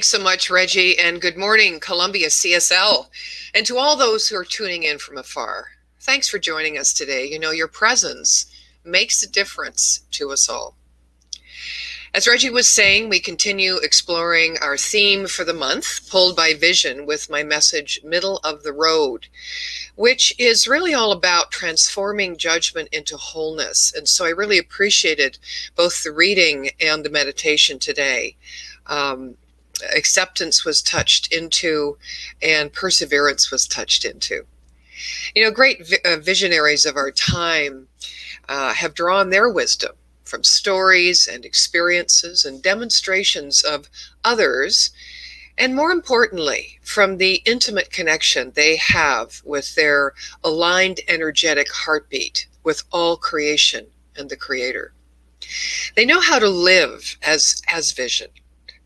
Thanks so much, Reggie, and good morning, Columbia CSL. And to all those who are tuning in from afar, thanks for joining us today. You know, your presence makes a difference to us all. As Reggie was saying, we continue exploring our theme for the month, Pulled by Vision, with my message, Middle of the Road, which is really all about transforming judgment into wholeness. And so I really appreciated both the reading and the meditation today. Acceptance was touched into and perseverance was touched into. You know, great visionaries of our time have drawn their wisdom from stories and experiences and demonstrations of others, and more importantly, from the intimate connection they have with their aligned energetic heartbeat with all creation and the Creator. They know how to live as vision,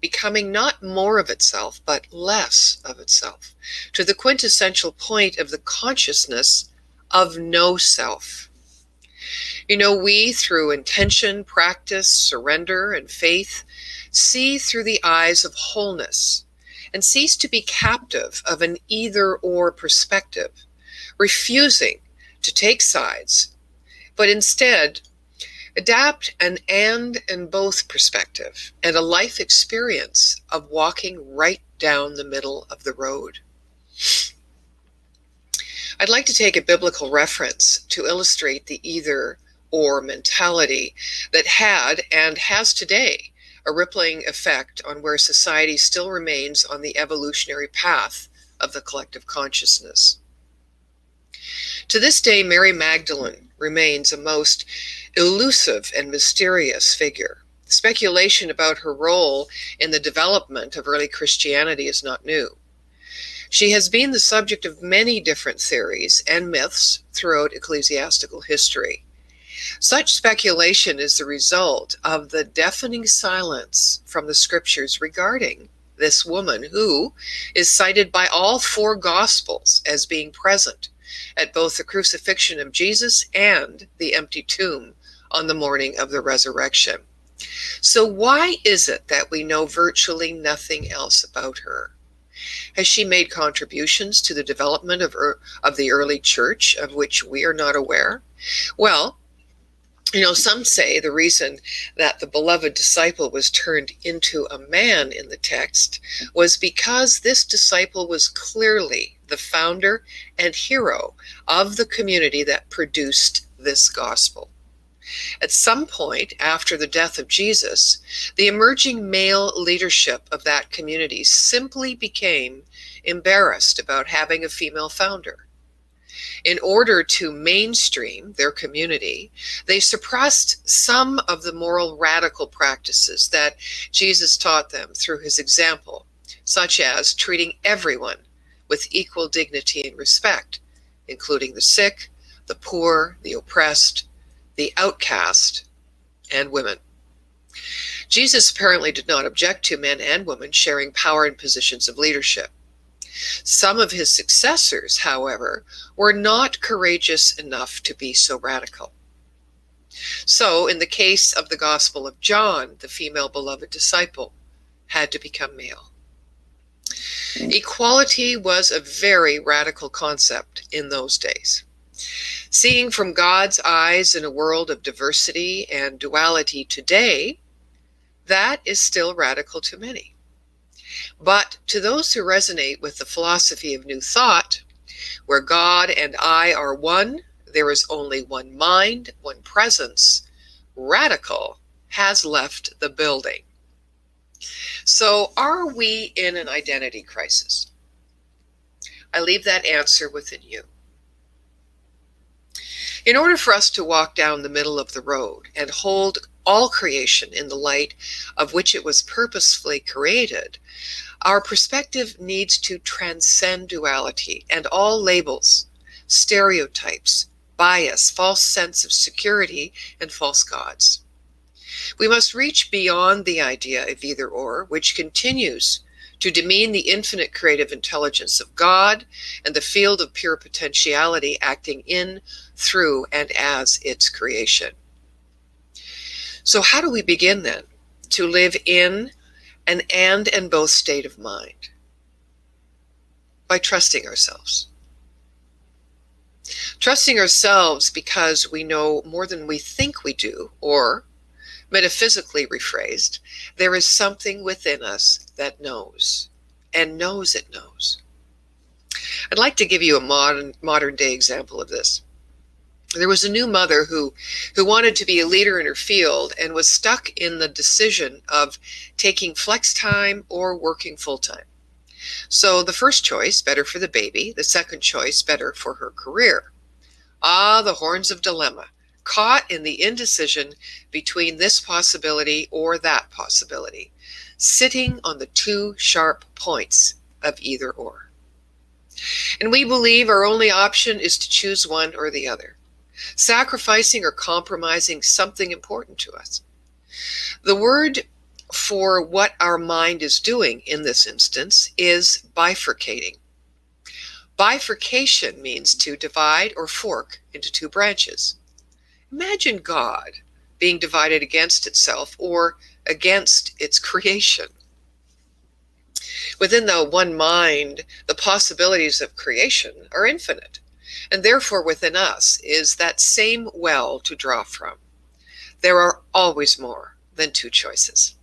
becoming not more of itself, but less of itself, to the quintessential point of the consciousness of no self. You know, we, through intention, practice, surrender, and faith, see through the eyes of wholeness and cease to be captive of an either-or perspective, refusing to take sides, but instead adapt an and both perspective and a life experience of walking right down the middle of the road. I'd like to take a biblical reference to illustrate the either-or mentality that had and has today a rippling effect on where society still remains on the evolutionary path of the collective consciousness. To this day, Mary Magdalene remains a most elusive and mysterious figure. Speculation about her role in the development of early Christianity is not new. She has been the subject of many different theories and myths throughout ecclesiastical history. Such speculation is the result of the deafening silence from the scriptures regarding this woman who is cited by all four Gospels as being present at both the crucifixion of Jesus and the empty tomb on the morning of the resurrection. So why is it that we know virtually nothing else about her? Has she made contributions to the development of the early church of which we are not aware? Well, you know, some say the reason that the beloved disciple was turned into a man in the text was because this disciple was clearly the founder and hero of the community that produced this gospel. At some point after the death of Jesus, the emerging male leadership of that community simply became embarrassed about having a female founder. In order to mainstream their community, they suppressed some of the moral radical practices that Jesus taught them through his example, such as treating everyone with equal dignity and respect, including the sick, the poor, the oppressed, the outcast, and women. Jesus apparently did not object to men and women sharing power and positions of leadership. Some of his successors, however, were not courageous enough to be so radical. So, in the case of the Gospel of John, the female beloved disciple had to become male. Equality was a very radical concept in those days. Seeing from God's eyes in a world of diversity and duality today, that is still radical to many. But to those who resonate with the philosophy of New Thought, where God and I are one, there is only one mind, one presence, radical has left the building. So are we in an identity crisis? I leave that answer within you. In order for us to walk down the middle of the road and hold all creation in the light of which it was purposefully created, our perspective needs to transcend duality and all labels, stereotypes, bias, false sense of security, and false gods. We must reach beyond the idea of either or, which continues to demean the infinite creative intelligence of God and the field of pure potentiality acting in, through, and as its creation. So how do we begin then to live in an and both state of mind by trusting ourselves. Trusting ourselves because we know more than we think we do, or metaphysically rephrased, there is something within us that knows and knows it knows. I'd like to give you a modern day example of this. There was a new mother who wanted to be a leader in her field and was stuck in the decision of taking flex time or working full time. So the first choice, better for the baby. The second choice, better for her career. Ah, the horns of dilemma, caught in the indecision between this possibility or that possibility, sitting on the two sharp points of either or. And we believe our only option is to choose one or the other, sacrificing or compromising something important to us. The word for what our mind is doing in this instance is bifurcating. Bifurcation means to divide or fork into two branches. Imagine God being divided against itself or against its creation. Within the one mind, the possibilities of creation are infinite, and therefore within us is that same well to draw from. There are always more than two choices.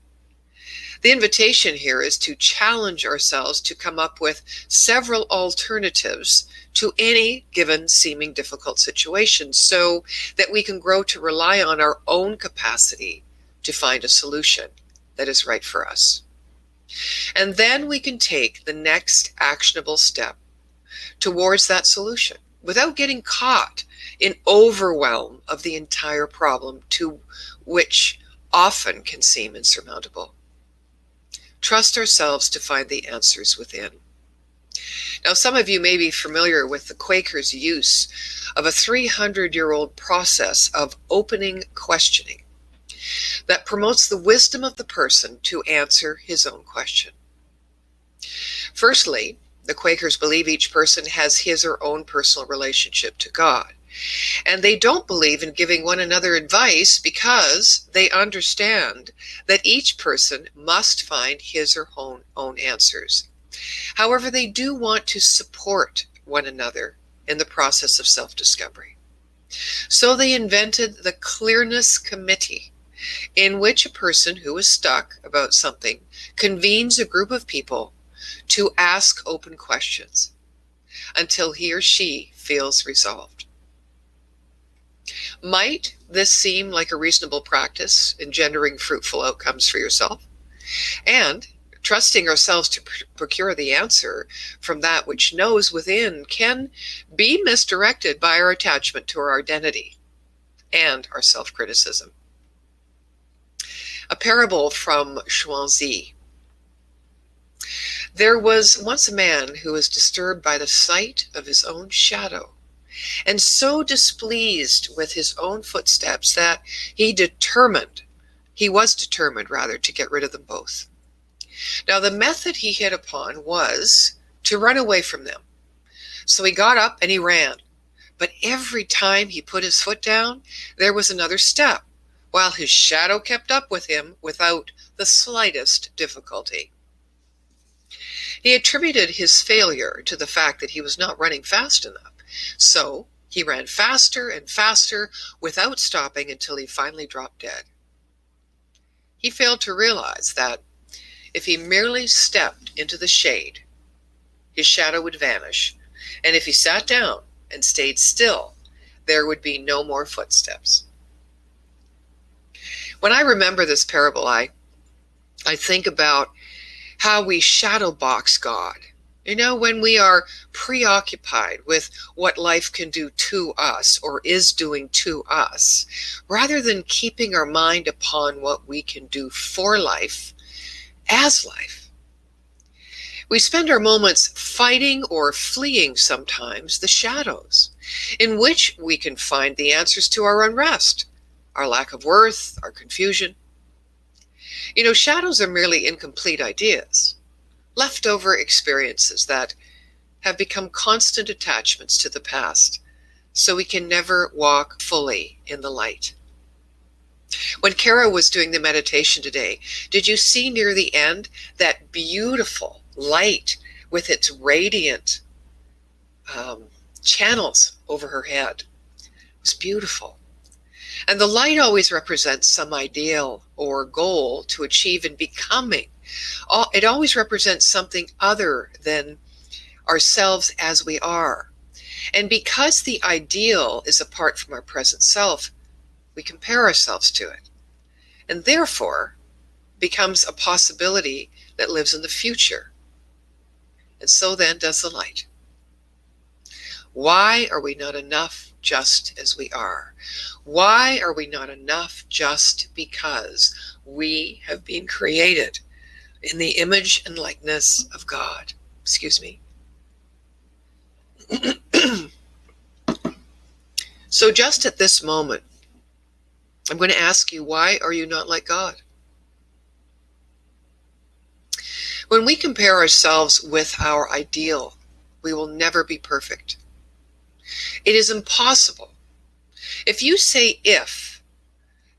The invitation here is to challenge ourselves to come up with several alternatives to any given seeming difficult situation so that we can grow to rely on our own capacity to find a solution that is right for us. And then we can take the next actionable step towards that solution without getting caught in overwhelm of the entire problem, to which often can seem insurmountable. Trust ourselves to find the answers within. Now, some of you may be familiar with the Quakers' use of a 300-year-old process of opening questioning that promotes the wisdom of the person to answer his own question. Firstly, the Quakers believe each person has his or own personal relationship to God, and they don't believe in giving one another advice because they understand that each person must find his or her own answers. However, they do want to support one another in the process of self-discovery. So they invented the Clearness Committee, in which a person who is stuck about something convenes a group of people to ask open questions until he or she feels resolved. Might this seem like a reasonable practice, engendering fruitful outcomes for yourself? And trusting ourselves to procure the answer from that which knows within can be misdirected by our attachment to our identity and our self-criticism. A parable from Zhuangzi. There was once a man who was disturbed by the sight of his own shadow, and so displeased with his own footsteps that he was determined to get rid of them both. Now, the method he hit upon was to run away from them. So he got up and he ran. But every time he put his foot down, there was another step, while his shadow kept up with him without the slightest difficulty. He attributed his failure to the fact that he was not running fast enough. So he ran faster and faster without stopping until he finally dropped dead. He failed to realize that if he merely stepped into the shade, his shadow would vanish, and if he sat down and stayed still, there would be no more footsteps. When I remember this parable, I think about how we shadow box God. You know, when we are preoccupied with what life can do to us or is doing to us, rather than keeping our mind upon what we can do for life, as life. We spend our moments fighting or fleeing sometimes the shadows, in which we can find the answers to our unrest, our lack of worth, our confusion. You know, shadows are merely incomplete ideas, leftover experiences that have become constant attachments to the past, so we can never walk fully in the light. When Kara was doing the meditation today, did you see near the end that beautiful light with its radiant channels over her head? It was beautiful. And the light always represents some ideal or goal to achieve in becoming. It always represents something other than ourselves as we are. And because the ideal is apart from our present self, we compare ourselves to it, and therefore becomes a possibility that lives in the future. And so then does the light. Why are we not enough just as we are? Why are we not enough just because we have been created in the image and likeness of God? Excuse me. So just at this moment, I'm going to ask you, why are you not like God? When we compare ourselves with our ideal, we will never be perfect. It is impossible. If you say if,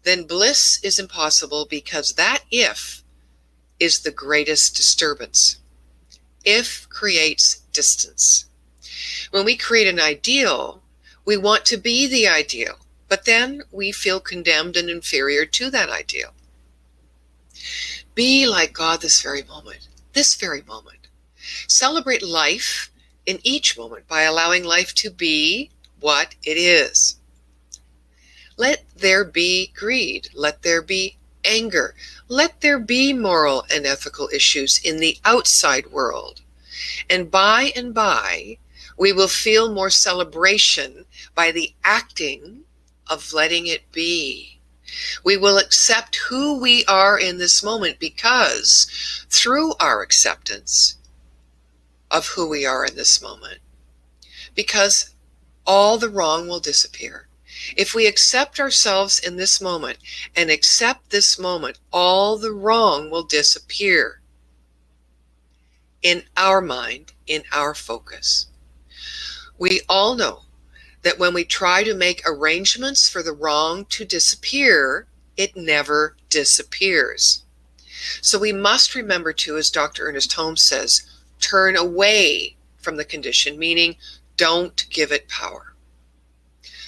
then bliss is impossible, because that if is the greatest disturbance. If creates distance. When we create an ideal, we want to be the ideal, but then we feel condemned and inferior to that ideal. Be like God this very moment. This very moment. Celebrate life in each moment by allowing life to be what it is. Let there be greed. Let there be anger. Let there be moral and ethical issues in the outside world. And by, we will feel more celebration by the acting of letting it be. We will accept who we are in this moment, because through our acceptance of who we are in this moment, because all the wrong will disappear. If we accept ourselves in this moment and accept this moment, all the wrong will disappear in our mind, in our focus. We all know that when we try to make arrangements for the wrong to disappear, it never disappears. So we must remember to, as Dr. Ernest Holmes says, turn away from the condition, meaning don't give it power.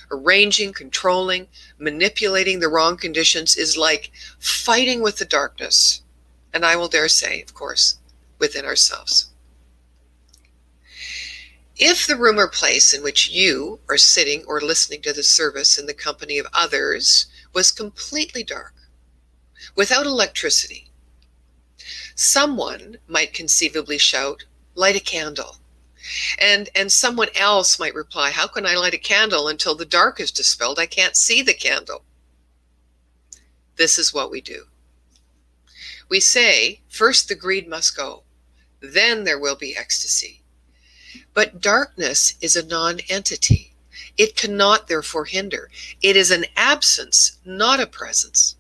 Arranging, controlling, manipulating the wrong conditions is like fighting with the darkness, and I will dare say, of course, within ourselves. If the room or place in which you are sitting or listening to the service in the company of others was completely dark, without electricity, someone might conceivably shout, "Light a candle." And someone else might reply, "How can I light a candle until the dark is dispelled? I can't see the candle." This is what we do. We say, first the greed must go, then there will be ecstasy. But darkness is a non-entity. It cannot therefore hinder. It is an absence, not a presence.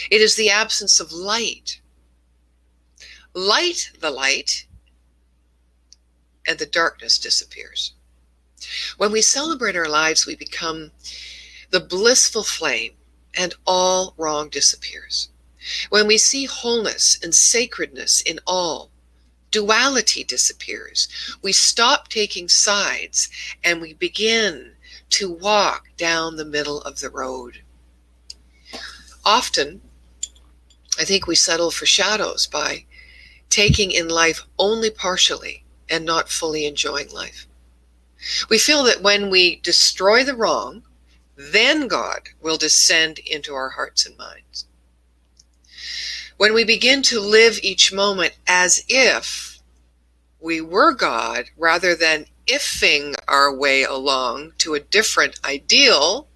It is the absence of light. Light the light, and the darkness disappears. When we celebrate our lives, we become the blissful flame, and all wrong disappears. When we see wholeness and sacredness in all, duality disappears. We stop taking sides, and we begin to walk down the middle of the road. Often, I think we settle for shadows by taking in life only partially and not fully enjoying life. We feel that when we destroy the wrong, then God will descend into our hearts and minds. When we begin to live each moment as if we were God, rather than ifing our way along to a different ideal,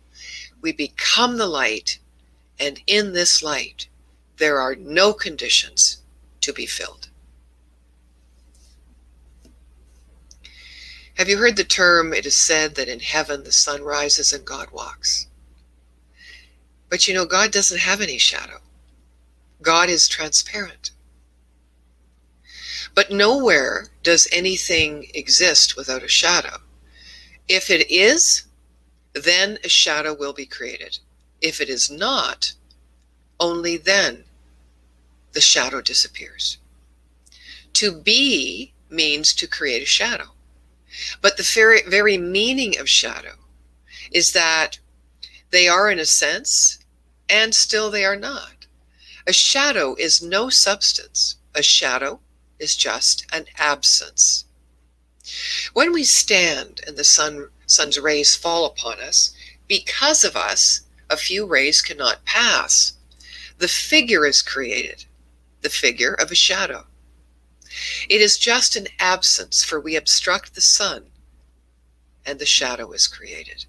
we become the light, and in this light, there are no conditions to be filled. Have you heard the term, "It is said that in heaven the sun rises and God walks"? But you know, God doesn't have any shadow. God is transparent. But nowhere does anything exist without a shadow. If it is, then a shadow will be created. If it is not, only then the shadow disappears. To be means to create a shadow. But the very meaning of shadow is that they are in a sense, and still they are not. A shadow is no substance. A shadow is just an absence. When we stand and the sun's rays fall upon us, because of us, a few rays cannot pass. The figure is created, the figure of a shadow. It is just an absence, for we obstruct the sun, and the shadow is created.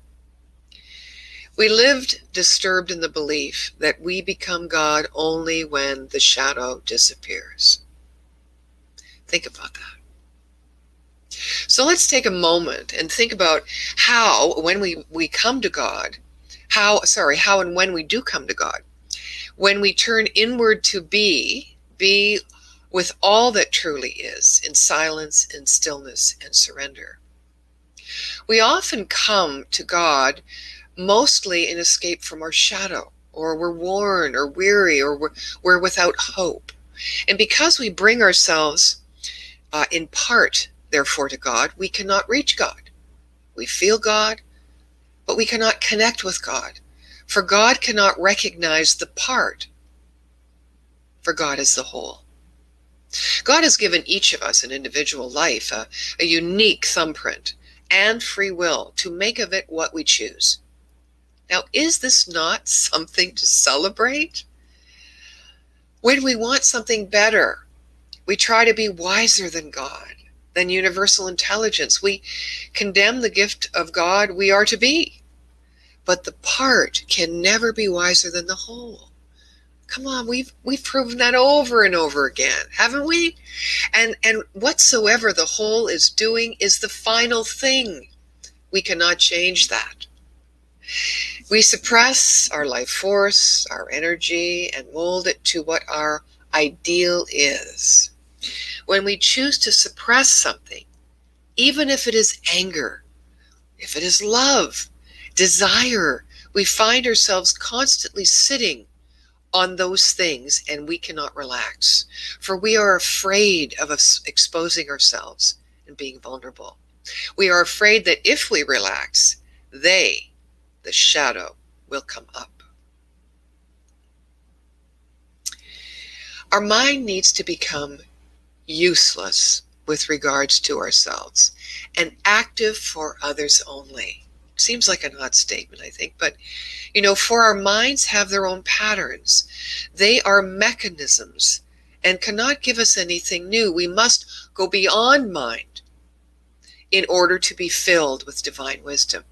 We lived disturbed in the belief that we become God only when the shadow disappears. Think about that. So let's take a moment and think about how, when we come to God, how and when we do come to God, when we turn inward to be with all that truly is, in silence and stillness and surrender. We often come to God mostly in escape from our shadow, or we're worn or weary, or we're without hope. And because we bring ourselves in part, therefore, to God, we cannot reach God. We feel God, but we cannot connect with God. For God cannot recognize the part, for God is the whole. God has given each of us an individual life, a unique thumbprint, and free will to make of it what we choose. Now, is this not something to celebrate? When we want something better, we try to be wiser than God, than universal intelligence. We condemn the gift of God we are to be. But the part can never be wiser than the whole. Come on, we've proven that over and over again, haven't we? And whatsoever the whole is doing is the final thing. We cannot change that. We suppress our life force, our energy, and mold it to what our ideal is. When we choose to suppress something, even if it is anger, if it is love, desire, we find ourselves constantly sitting on those things, and we cannot relax, for we are afraid of us exposing ourselves and being vulnerable. We are afraid that if we relax, the shadow, will come up. Our mind needs to become useless with regards to ourselves and active for others only. Seems like an odd statement, I think, but for our minds have their own patterns. They are mechanisms and cannot give us anything new. We must go beyond mind in order to be filled with divine wisdom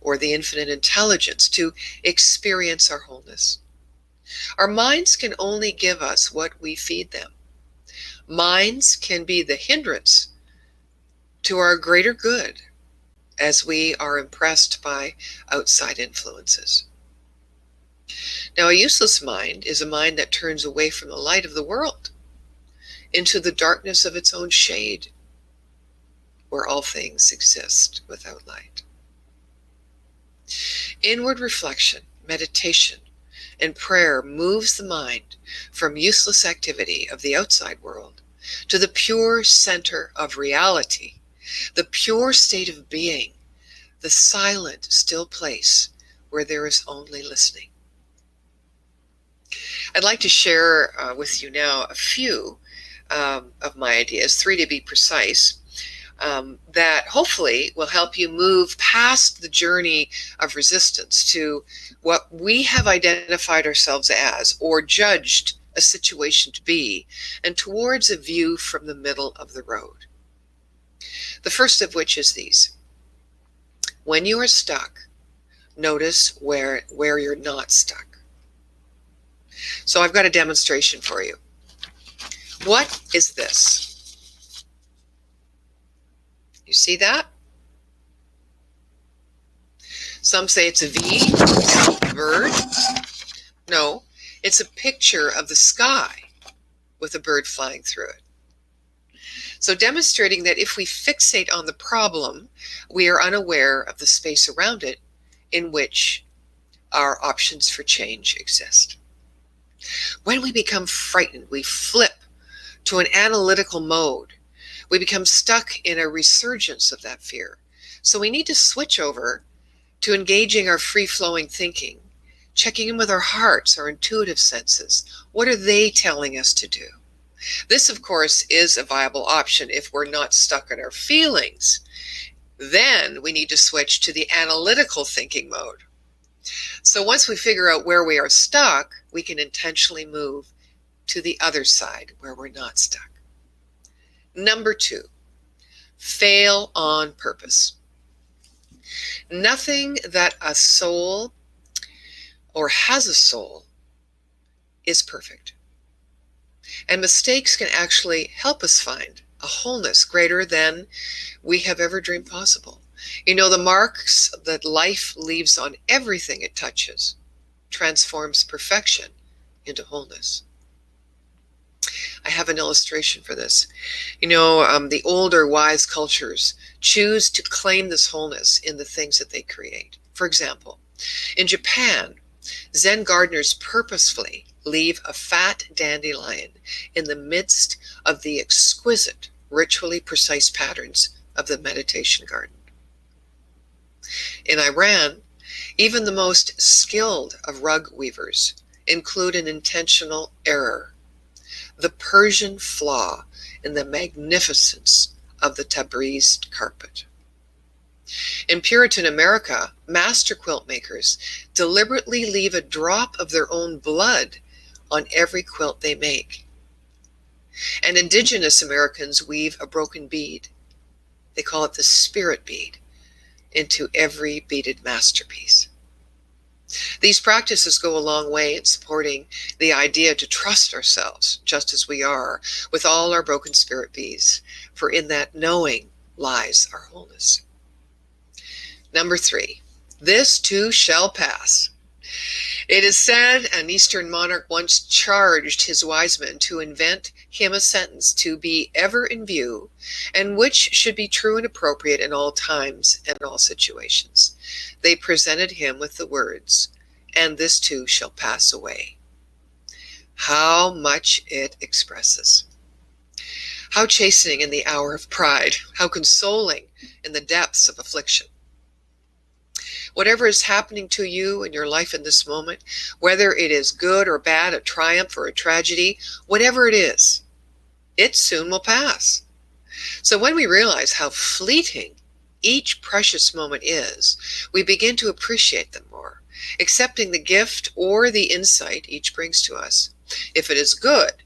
or the infinite intelligence to experience our wholeness. Our minds can only give us what we feed them. Minds can be the hindrance to our greater good as we are impressed by outside influences. Now, a useless mind is a mind that turns away from the light of the world into the darkness of its own shade, where all things exist without light. Inward reflection, meditation, and prayer moves the mind from useless activity of the outside world to the pure center of reality, the pure state of being, the silent, still place where there is only listening. I'd like to share with you now a few of my ideas, 3 to be precise, that hopefully will help you move past the journey of resistance to what we have identified ourselves as or judged a situation to be, and towards a view from the middle of the road. The first of which is these. When you are stuck, notice where you're not stuck. So I've got a demonstration for you. What is this? You see that? Some say it's a V, a bird. No, it's a picture of the sky with a bird flying through it. So demonstrating that if we fixate on the problem, we are unaware of the space around it in which our options for change exist. When we become frightened, we flip to an analytical mode. We become stuck in a resurgence of that fear. So we need to switch over to engaging our free-flowing thinking, checking in with our hearts, our intuitive senses. What are they telling us to do? This, of course, is a viable option if we're not stuck in our feelings. Then we need to switch to the analytical thinking mode. So once we figure out where we are stuck, we can intentionally move to the other side where we're not stuck. Number 2, fail on purpose. Nothing that a soul or has a soul is perfect. And mistakes can actually help us find a wholeness greater than we have ever dreamed possible. You know, the marks that life leaves on everything it touches transforms perfection into wholeness. I have an illustration for this. You know, the older wise cultures choose to claim this wholeness in the things that they create. For example, in Japan, Zen gardeners purposefully leave a fat dandelion in the midst of the exquisite, ritually precise patterns of the meditation garden. In Iran, even the most skilled of rug weavers include an intentional error, the Persian flaw in the magnificence of the Tabriz carpet. In Puritan America, master quilt makers deliberately leave a drop of their own blood on every quilt they make. And indigenous Americans weave a broken bead. They call it the spirit bead, into every beaded masterpiece. These practices go a long way in supporting the idea to trust ourselves just as we are, with all our broken spirit beads, for in that knowing lies our wholeness. Number 3, this too shall pass. It is said an Eastern monarch once charged his wise men to invent him a sentence to be ever in view, and which should be true and appropriate in all times and all situations. They presented him with the words, "And this too shall pass away." How much it expresses. How chastening in the hour of pride. How consoling in the depths of affliction. Whatever is happening to you in your life in this moment, whether it is good or bad, a triumph or a tragedy, whatever it is, it soon will pass. So when we realize how fleeting each precious moment is, we begin to appreciate them more, accepting the gift or the insight each brings to us. If it is good,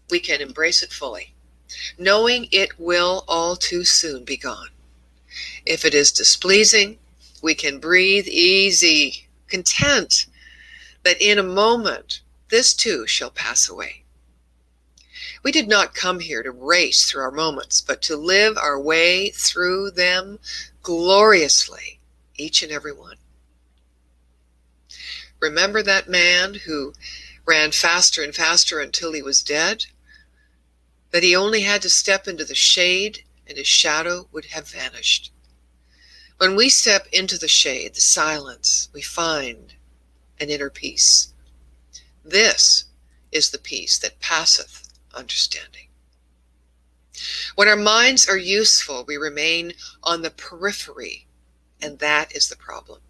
we can embrace it fully, knowing it will all too soon be gone. If it is displeasing, we can breathe easy, content that in a moment, this too shall pass away. We did not come here to race through our moments, but to live our way through them gloriously, each and every one. Remember that man who ran faster and faster until he was dead? That he only had to step into the shade and his shadow would have vanished. When we step into the shade, the silence, we find an inner peace. This is the peace that passeth understanding. When our minds are useful, we remain on the periphery, and that is the problem.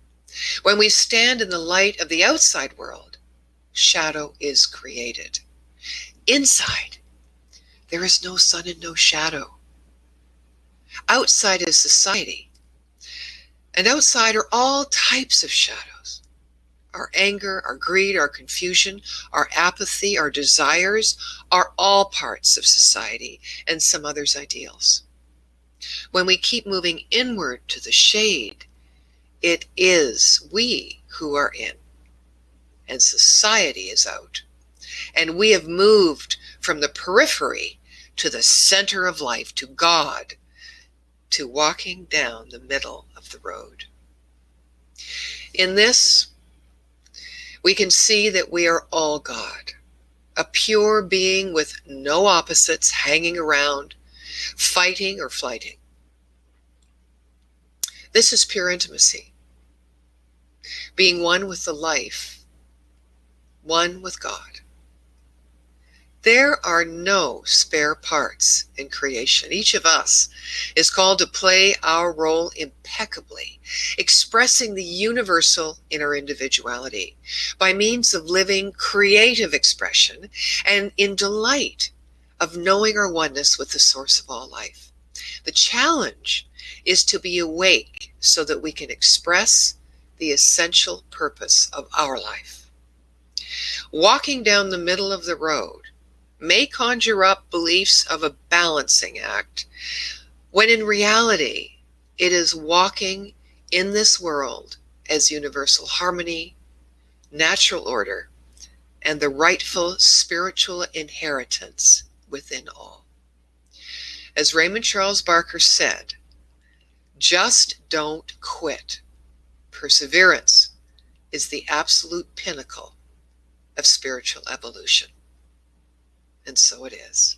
When we stand in the light of the outside world, shadow is created. Inside, there is no sun and no shadow. Outside is society. And outside are all types of shadows. Our anger, our greed, our confusion, our apathy, our desires are all parts of society and some others' ideals. When we keep moving inward to the shade, it is we who are in, and society is out. And we have moved from the periphery to the center of life, to God, to walking down the middle of the road. In this, we can see that we are all God, a pure being with no opposites hanging around, fighting or flighting. This is pure intimacy. being one with the life, one with God. There are no spare parts in creation. Each of us is called to play our role impeccably, expressing the universal in our individuality by means of living creative expression and in delight of knowing our oneness with the source of all life. The challenge is to be awake so that we can express the essential purpose of our life. Walking down the middle of the road may conjure up beliefs of a balancing act, when in reality it is walking in this world as universal harmony, natural order, and the rightful spiritual inheritance within all. As Raymond Charles Barker said, just don't quit. Perseverance is the absolute pinnacle of spiritual evolution. And so it is.